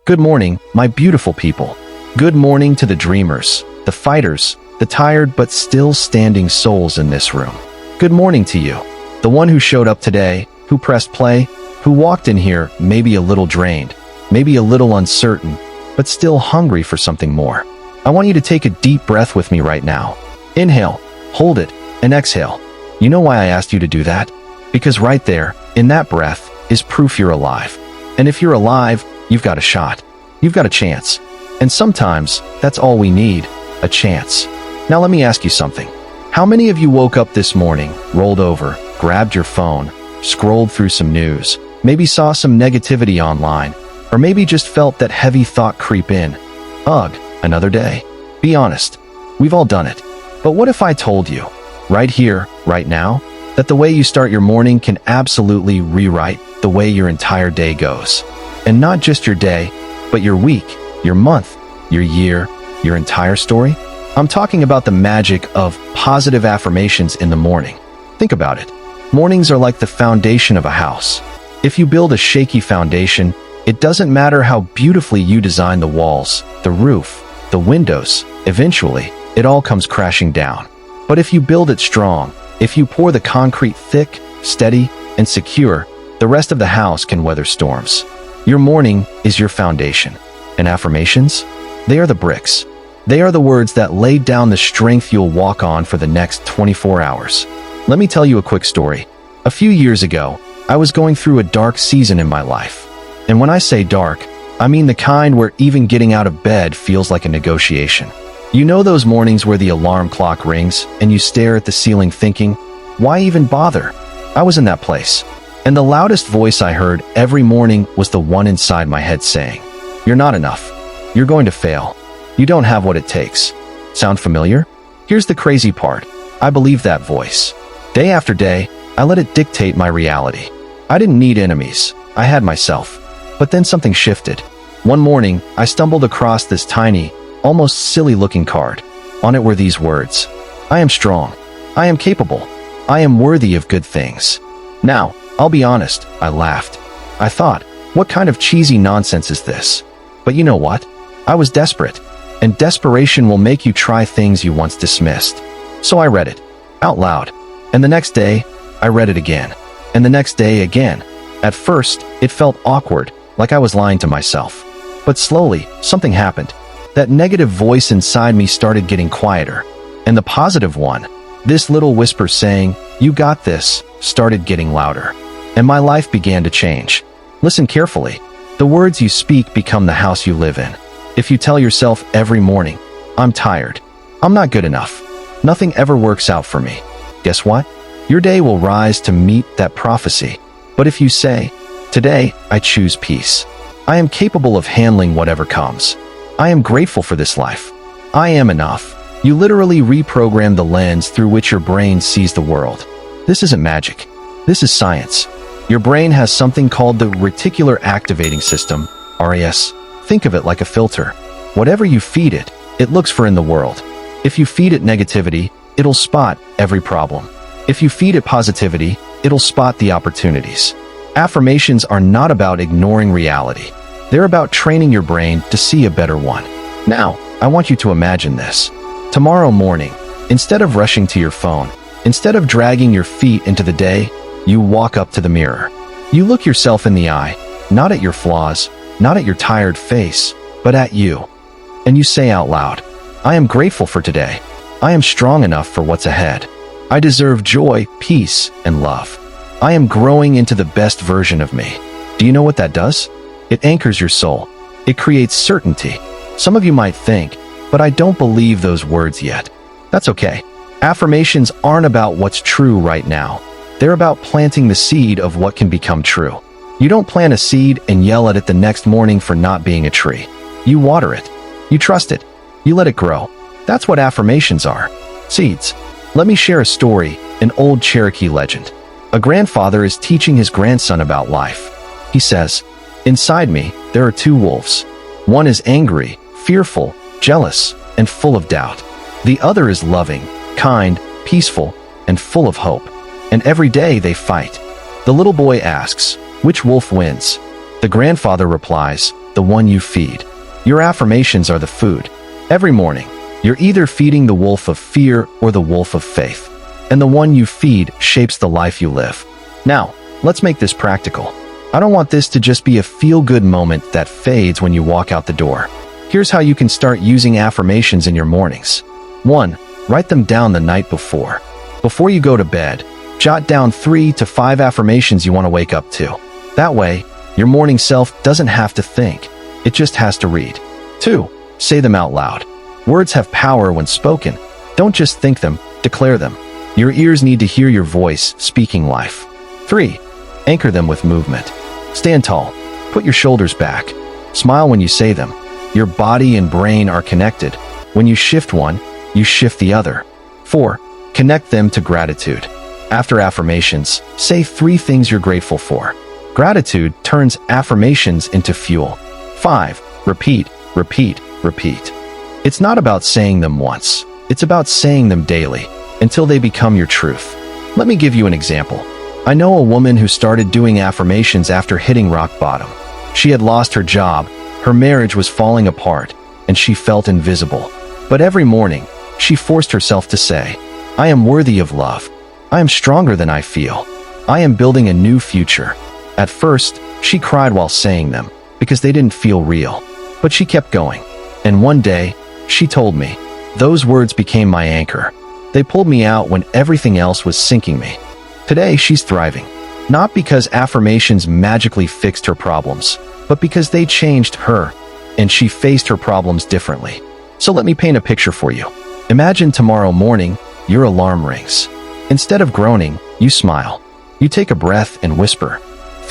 Good morning, my beautiful people. Good morning to the dreamers, the fighters, the tired but still standing souls in this room. Good morning to you, the one who showed up today, who pressed play, who walked in here maybe a little drained, maybe a little uncertain, but still hungry for something more. I want you to take a deep breath with me right now. Inhale, hold it, and exhale. You know why I asked you to do that? Because right there, in that breath, is proof you're alive. And if you're alive, you've got a shot. You've got a chance. And sometimes, that's all we need, a chance. Now let me ask you something. How many of you woke up this morning, rolled over, grabbed your phone, scrolled through some news, maybe saw some negativity online, or maybe just felt that heavy thought creep in? Ugh, another day. Be honest, we've all done it. But what if I told you, right here, right now, that the way you start your morning can absolutely rewrite the way your entire day goes? And not just your day, but your week, your month, your year, your entire story? I'm talking about the magic of positive affirmations in the morning. Think about it. Mornings are like the foundation of a house. If you build a shaky foundation, it doesn't matter how beautifully you design the walls, the roof, the windows, eventually, it all comes crashing down. But if you build it strong, if you pour the concrete thick, steady, and secure, the rest of the house can weather storms. Your morning is your foundation. And affirmations? They are the bricks. They are the words that lay down the strength you'll walk on for the next 24 hours. Let me tell you a quick story. A few years ago, I was going through a dark season in my life. And when I say dark, I mean the kind where even getting out of bed feels like a negotiation. You know those mornings where the alarm clock rings and you stare at the ceiling thinking, why even bother? I was in that place. And the loudest voice I heard every morning was the one inside my head saying, "You're not enough. You're going to fail. You don't have what it takes." Sound familiar? Here's the crazy part. I believed that voice. Day after day, I let it dictate my reality. I didn't need enemies. I had myself. But then something shifted. One morning, I stumbled across this tiny, almost silly-looking card. On it were these words: "I am strong. I am capable. I am worthy of good things." Now, I'll be honest, I laughed. I thought, what kind of cheesy nonsense is this? But you know what? I was desperate. And desperation will make you try things you once dismissed. So I read it, out loud. And the next day, I read it again. And the next day again. At first, it felt awkward, like I was lying to myself. But slowly, something happened. That negative voice inside me started getting quieter. And the positive one, this little whisper saying, "You got this," started getting louder. And my life began to change. Listen carefully. The words you speak become the house you live in. If you tell yourself every morning, "I'm tired. I'm not good enough. Nothing ever works out for me," guess what? Your day will rise to meet that prophecy. But if you say, "Today, I choose peace. I am capable of handling whatever comes. I am grateful for this life. I am enough," you literally reprogram the lens through which your brain sees the world. This isn't magic. This is science. Your brain has something called the reticular activating system, RAS. Think of it like a filter. Whatever you feed it, it looks for in the world. If you feed it negativity, it'll spot every problem. If you feed it positivity, it'll spot the opportunities. Affirmations are not about ignoring reality. They're about training your brain to see a better one. Now, I want you to imagine this. Tomorrow morning, instead of rushing to your phone, instead of dragging your feet into the day, you walk up to the mirror. You look yourself in the eye, not at your flaws, not at your tired face, but at you. And you say out loud, "I am grateful for today. I am strong enough for what's ahead. I deserve joy, peace, and love. I am growing into the best version of me." Do you know what that does? It anchors your soul. It creates certainty. Some of you might think, "But I don't believe those words yet." That's okay. Affirmations aren't about what's true right now. They're about planting the seed of what can become true. You don't plant a seed and yell at it the next morning for not being a tree. You water it. You trust it. You let it grow. That's what affirmations are. Seeds. Let me share a story, an old Cherokee legend. A grandfather is teaching his grandson about life. He says, "Inside me, there are two wolves. One is angry, fearful, jealous, and full of doubt. The other is loving, kind, peaceful, and full of hope. And every day they fight." The little boy asks, "Which wolf wins?" The grandfather replies, "The one you feed." Your affirmations are the food. Every morning, you're either feeding the wolf of fear or the wolf of faith. And the one you feed shapes the life you live. Now, let's make this practical. I don't want this to just be a feel-good moment that fades when you walk out the door. Here's how you can start using affirmations in your mornings. 1. Write them down the night before. Before you go to bed, jot down 3 to 5 affirmations you want to wake up to. That way, your morning self doesn't have to think. It just has to read. 2. Say them out loud. Words have power when spoken. Don't just think them, declare them. Your ears need to hear your voice speaking life. 3. Anchor them with movement. Stand tall. Put your shoulders back. Smile when you say them. Your body and brain are connected. When you shift one, you shift the other. 4. Connect them to gratitude. After affirmations, say 3 things you're grateful for. Gratitude turns affirmations into fuel. 5. Repeat, repeat, repeat. It's not about saying them once. It's about saying them daily, until they become your truth. Let me give you an example. I know a woman who started doing affirmations after hitting rock bottom. She had lost her job, her marriage was falling apart, and she felt invisible. But every morning, she forced herself to say, "I am worthy of love. I am stronger than I feel. I am building a new future." At first, she cried while saying them, because they didn't feel real. But she kept going. And one day, she told me, "Those words became my anchor. They pulled me out when everything else was sinking me." Today, she's thriving. Not because affirmations magically fixed her problems, but because they changed her, and she faced her problems differently. So let me paint a picture for you. Imagine tomorrow morning, your alarm rings. Instead of groaning, you smile. You take a breath and whisper,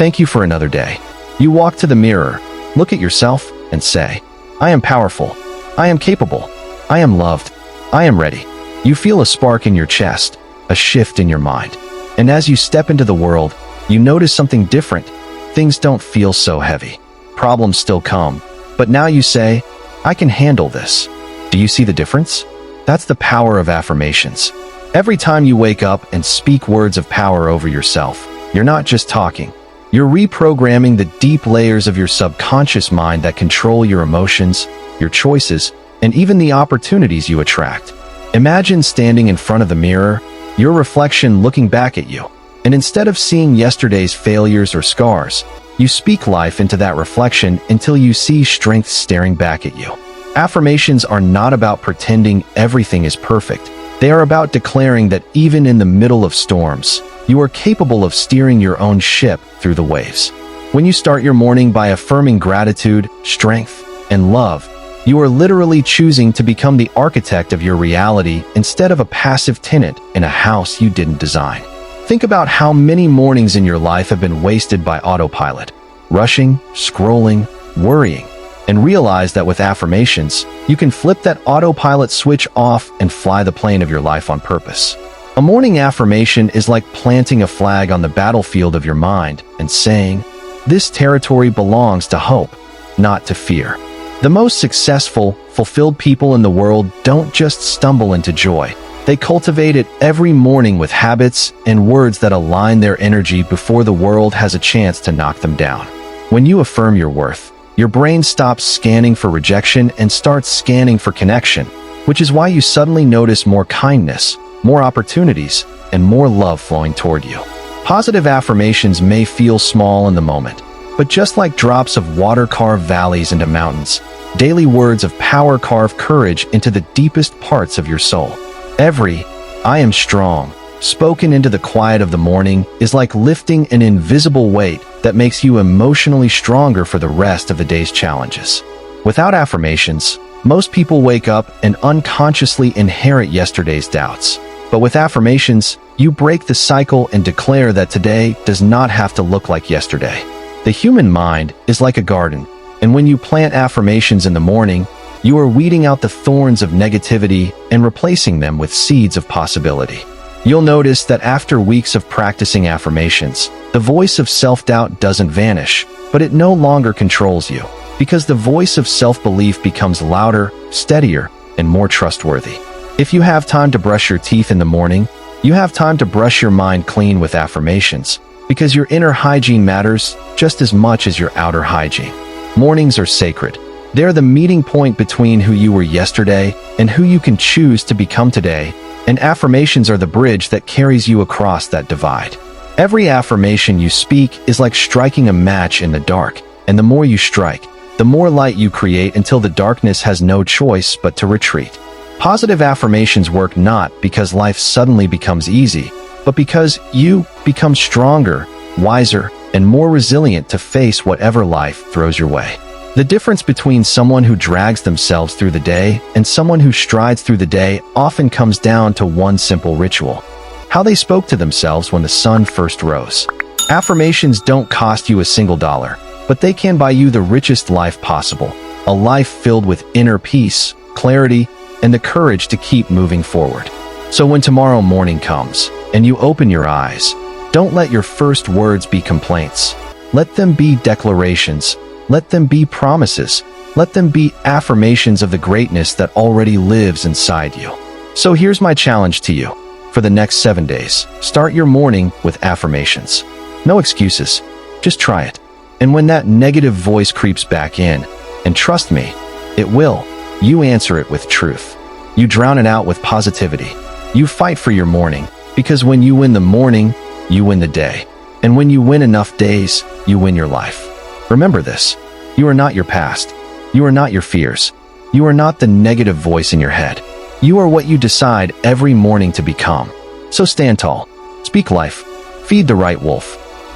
"Thank you for another day." You walk to the mirror, look at yourself, and say, "I am powerful. I am capable. I am loved. I am ready." You feel a spark in your chest, a shift in your mind. And as you step into the world, you notice something different. Things don't feel so heavy. Problems still come, but now you say, "I can handle this." Do you see the difference? That's the power of affirmations. Every time you wake up and speak words of power over yourself, you're not just talking. You're reprogramming the deep layers of your subconscious mind that control your emotions, your choices, and even the opportunities you attract. Imagine standing in front of the mirror, your reflection looking back at you, and instead of seeing yesterday's failures or scars, you speak life into that reflection until you see strength staring back at you. Affirmations are not about pretending everything is perfect. They are about declaring that even in the middle of storms, you are capable of steering your own ship through the waves. When you start your morning by affirming gratitude, strength, and love, you are literally choosing to become the architect of your reality instead of a passive tenant in a house you didn't design. Think about how many mornings in your life have been wasted by autopilot, rushing, scrolling, worrying, and realize that with affirmations, you can flip that autopilot switch off and fly the plane of your life on purpose. A morning affirmation is like planting a flag on the battlefield of your mind and saying, "This territory belongs to hope, not to fear." The most successful, fulfilled people in the world don't just stumble into joy. They cultivate it every morning with habits and words that align their energy before the world has a chance to knock them down. When you affirm your worth, your brain stops scanning for rejection and starts scanning for connection, which is why you suddenly notice more kindness, more opportunities, and more love flowing toward you. Positive affirmations may feel small in the moment, but just like drops of water carve valleys into mountains, daily words of power carve courage into the deepest parts of your soul. Every "I am strong" spoken into the quiet of the morning is like lifting an invisible weight that makes you emotionally stronger for the rest of the day's challenges. Without affirmations, most people wake up and unconsciously inherit yesterday's doubts. But with affirmations, you break the cycle and declare that today does not have to look like yesterday. The human mind is like a garden, and when you plant affirmations in the morning, you are weeding out the thorns of negativity and replacing them with seeds of possibility. You'll notice that after weeks of practicing affirmations, the voice of self-doubt doesn't vanish, but it no longer controls you, because the voice of self-belief becomes louder, steadier, and more trustworthy. If you have time to brush your teeth in the morning, you have time to brush your mind clean with affirmations, because your inner hygiene matters just as much as your outer hygiene. Mornings are sacred. They're the meeting point between who you were yesterday and who you can choose to become today, and affirmations are the bridge that carries you across that divide. Every affirmation you speak is like striking a match in the dark, and the more you strike, the more light you create until the darkness has no choice but to retreat. Positive affirmations work not because life suddenly becomes easy, but because you become stronger, wiser, and more resilient to face whatever life throws your way. The difference between someone who drags themselves through the day and someone who strides through the day often comes down to one simple ritual: how they spoke to themselves when the sun first rose. Affirmations don't cost you a single dollar, but they can buy you the richest life possible, a life filled with inner peace, clarity, and the courage to keep moving forward. So when tomorrow morning comes and you open your eyes, don't let your first words be complaints. Let them be declarations. Let them be promises. Let them be affirmations of the greatness that already lives inside you. So here's my challenge to you. For the next 7 days, start your morning with affirmations. No excuses. Just try it. And when that negative voice creeps back in, and trust me, it will, you answer it with truth. You drown it out with positivity. You fight for your morning, because when you win the morning, you win the day. And when you win enough days, you win your life. Remember this: you are not your past. You are not your fears. You are not the negative voice in your head. You are what you decide every morning to become. So stand tall, speak life, feed the right wolf,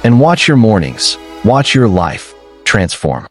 and watch your mornings, watch your life transform.